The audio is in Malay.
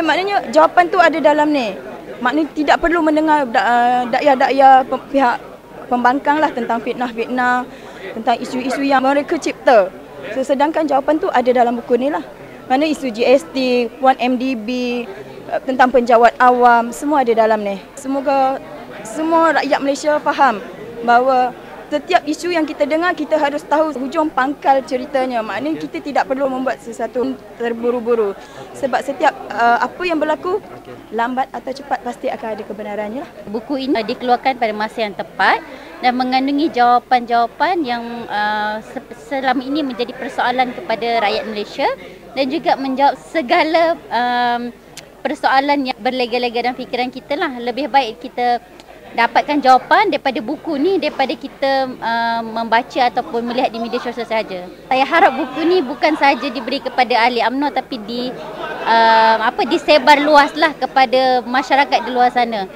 maknanya jawapan tu ada dalam ni. Maknanya tidak perlu mendengar dakwah-dakwah pihak pembangkang lah tentang fitnah-fitnah, tentang isu-isu yang mereka cipta. Sedangkan jawapan tu ada dalam buku ni lah. Mana isu GST, 1MDB, tentang penjawat awam, semua ada dalam ni. Semoga semua rakyat Malaysia faham bahawa setiap isu yang kita dengar, kita harus tahu hujung pangkal ceritanya. Maknanya kita tidak perlu membuat sesuatu terburu-buru. Sebab setiap apa yang berlaku, lambat atau cepat pasti akan ada kebenarannya lah. Buku ini dikeluarkan pada masa yang tepat dan mengandungi jawapan-jawapan yang selama ini menjadi persoalan kepada rakyat Malaysia dan juga menjawab segala persoalan yang berlega-lega dalam fikiran kita lah. Lebih baik kita dapatkan jawapan daripada buku ni daripada kita membaca ataupun melihat di media sosial saja. Saya harap buku ni bukan saja diberi kepada ahli UMNO tapi disebar luaslah kepada masyarakat di luar sana.